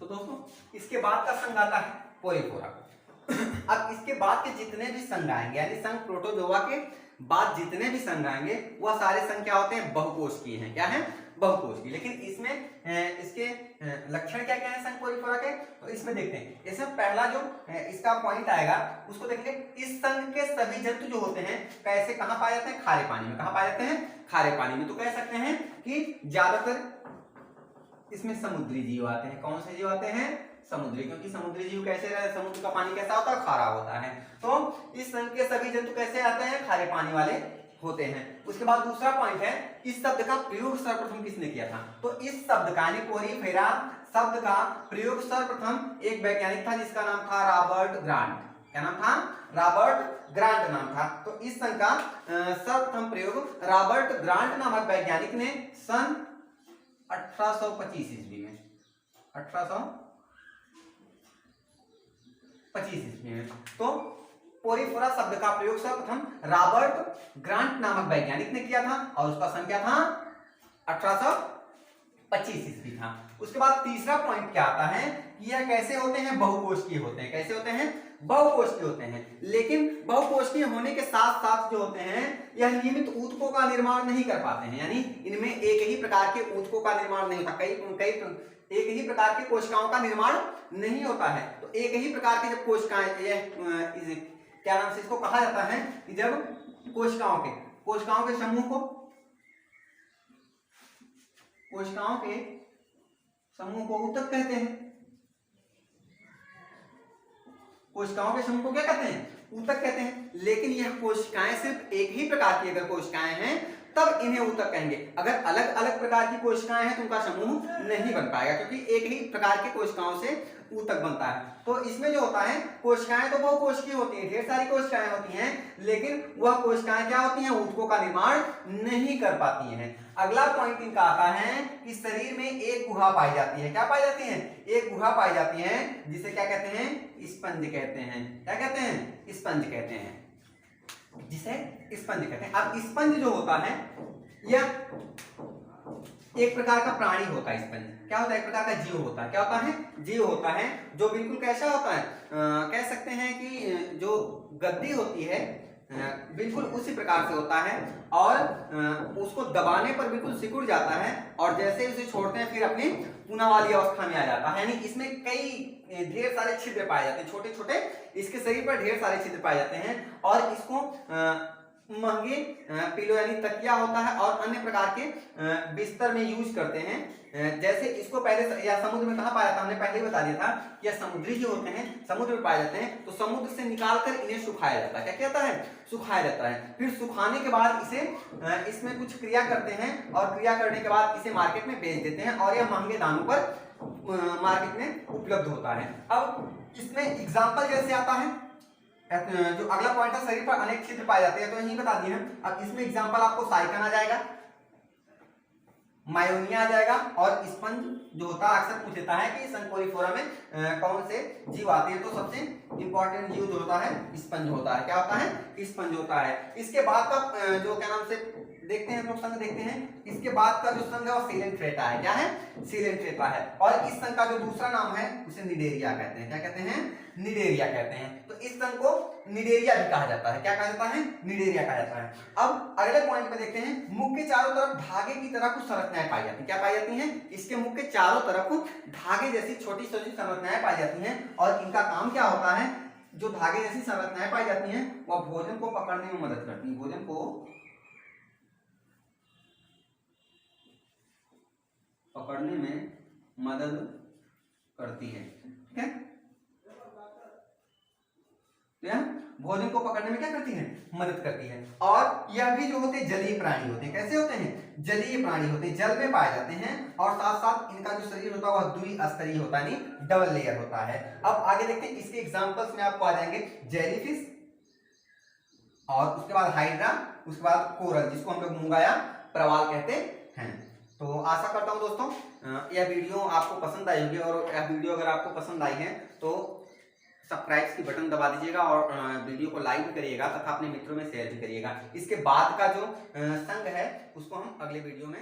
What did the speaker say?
दोस्तों इसके बाद का संघ आता है पोरीफोरा। अब इसके बाद के जितने भी संघ आएंगे यानी संघ प्रोटोजोआ के बाद जितने भी संघ आएंगे वह सारे संघ क्या होते हैं, बहुकोष्ठीय हैं। क्या है, बहुकोष्ठीय। लेकिन इसमें इसके लक्षण क्या क्या है संघ पोरीफोरा के, तो इसमें देखते हैं। इसमें पहला जो इसका पॉइंट आएगा उसको देखेंगे। इस संघ के सभी जंतु जो होते हैं कैसे कहां पाए जाते हैं, खारे पानी में। कहां पाए जाते हैं, खारे पानी में। तो कह सकते हैं कि ज्यादातर इसमें समुद्री जीव आते हैं। कौन से जीव आते हैं, समुद्री, क्योंकि समुद्री जीव कैसे रहे, समुद्र का पानी कैसा होता है, खारा होता है। तो इस संघ के सभी जंतु कैसे आते हैं, खारे पानी वाले होते हैं। उसके बाद दूसरा पॉइंट है, इस शब्द का प्रयोग सर्वप्रथम किसने किया था। तो इस शब्द का यानी पोरीफेरा शब्द का प्रयोग सर्वप्रथम एक वैज्ञानिक था जिसका नाम था रॉबर्ट ग्रांट। क्या नाम था, रॉबर्ट ग्रांट नाम था। तो इस संघ का सर्वप्रथम प्रयोग रॉबर्ट ग्रांट नामक वैज्ञानिक ने सन 1825 ईस्वी में 1825 ईस्वी में। तो पोरीफोरा शब्द का प्रयोग सर्वप्रथम रॉबर्ट ग्रांट नामक वैज्ञानिक ने किया था और उसका सन क्या था, 1825 ईस्वी था। उसके बाद तीसरा पॉइंट क्या आता है कि यह कैसे होते हैं, बहुकोष्ठीय होते हैं। कैसे होते हैं, बहुकोष्ठीय होते हैं। लेकिन बहुकोष्ठीय होने के साथ साथ जो होते हैं यह नियमित ऊतकों का निर्माण नहीं कर पाते हैं। यानी इनमें एक ही प्रकार के ऊतकों का निर्माण नहीं होता, एक ही प्रकार के कोशिकाओं का निर्माण नहीं होता है। तो एक ही प्रकार के जब कोशिकाएं, क्या नाम से इसको कहा जाता है कि जब कोशिकाओं के समूह को ऊतक कहते हैं। कोशिकाओं के समूह को क्या कहते हैं, ऊतक कहते हैं। लेकिन यह कोशिकाएं सिर्फ एक ही प्रकार की अगर कोशिकाएं हैं तब इन्हें ऊतक कहेंगे। अगर अलग अलग प्रकार की कोशिकाएं हैं तो उनका समूह नहीं बन पाएगा, क्योंकि एक ही प्रकार की कोशिकाओं से ऊतक बनता है। तो इसमें जो होता है, कोशिकाएं तो बहुकोशिकीय होती हैं, ढेर सारी कोशिकाएं होती हैं, लेकिन वह कोशिकाएं क्या होती हैं, ऊतकों का निर्माण नहीं कर पाती हैं। अगला पॉइंट इनका आता है कि शरीर में एक गुहा पाई जाती है। क्या पाई जाती है, एक गुहा पाई जाती है जिसे क्या कहते हैं, स्पंज कहते हैं। क्या कहते हैं, स्पंज कहते हैं, जिसे स्पंज कहते हैं। अब स्पंज जो होता है यह एक प्रकार का प्राणी होता है। स्पंज क्या होता है, एक प्रकार का जीव होता है। क्या होता है, जीव होता है, जो बिल्कुल कैसा होता है, कह सकते हैं कि जो गद्दी होती है बिल्कुल उसी प्रकार से होता है और उसको दबाने पर बिल्कुल सिकुड़ जाता है और जैसे उसे छोड़ते हैं फिर अपनी पुनः वाली अवस्था में आ जाता है। यानी इसमें कई ढेर सारे छिद्र पाए जाते हैं, छोटे छोटे इसके शरीर पर ढेर सारे छिद्र पाए जाते हैं और इसको महंगे पिलो यानी तकिया होता है और अन्य प्रकार के बिस्तर में यूज करते हैं। जैसे इसको पहले या समुद्र में कहाँ पाया था, हमने पहले ही बता दिया था कि यह समुद्री जो होते हैं समुद्र में पाए जाते हैं। तो समुद्र से निकालकर इन्हें सुखाया जाता है। क्या कहता है, सुखाया जाता है। फिर सुखाने के बाद इसे इसमें कुछ क्रिया करते हैं और क्रिया करने के बाद इसे मार्केट में बेच देते हैं और यह महंगे दामों पर मार्केट में उपलब्ध होता है। अब इसमें एग्जाम्पल जैसे आता है, जो अगला पॉइंट है, शरीर पर अनेक छिद्र पाए जाते हैं, तो यही बता दिए हैं। अब इसमें एग्जांपल आपको साइकन आ जाएगा, मायोनिया आ जाएगा और स्पंज जो होता है अक्सर पूछ लेता है कि संघ पोरीफोरा में कौन से जीव आते हैं। तो सबसे इंपॉर्टेंट जीव जो होता है स्पंज होता है। क्या होता है, स्पंज होता है। इसके बाद का जो क्या नाम से देखते हैं, संघ देखते हैं। इसके बाद का जो संघ है वो सीलेंट्रेटा है। क्या है, सीलेंट्रेटा है। और इस संघ का जो दूसरा नाम है उसे निडेरिया कहते हैं। क्या कहते हैं, निडेरिया कहते हैं। तो इस संघ को निडेरिया भी कहा जाता है। क्या कहा जाता है, निडेरिया कहा जाता है। अब अगले पॉइंट में देखते हैं, मुख के चारों तरफ धागे की तरह कुछ संरचनाएं पाई जाती हैं। क्या पाई जाती हैं, इसके मुख के चारों तरफ धागे जैसी छोटी छोटी संरचनाएं पाई जाती हैं और इनका काम क्या होता है, जो धागे जैसी संरचनाएं पाई जाती हैं वह भोजन को पकड़ने में मदद करती है। भोजन को पकड़ने में मदद करती है। ठीक है, भोजन को पकड़ने में क्या करती है, मदद करती है। और यह भी जो होते हैं जलीय प्राणी होते हैं। कैसे होते हैं, जलीय प्राणी होते हैं, जल में पाए जाते हैं और साथ साथ इनका जो शरीर होता है वह द्विस्तरीय होता है, यानी डबल लेयर होता है। अब आगे देखते हैं, इसके एग्जांपल्स में आपको आ जाएंगे जेलीफिश और उसके बाद हाइड्रा, उसके बाद कोरल जिसको हम लोग मूंगा या प्रवाल कहते हैं। तो आशा करता हूं दोस्तों यह वीडियो आपको पसंद आई होगी और यह वीडियो अगर आपको पसंद आई है तो सब्सक्राइब की बटन दबा दीजिएगा और वीडियो को लाइक भी करिएगा तथा अपने मित्रों में शेयर भी करिएगा। इसके बाद का जो संघ है उसको हम अगले वीडियो में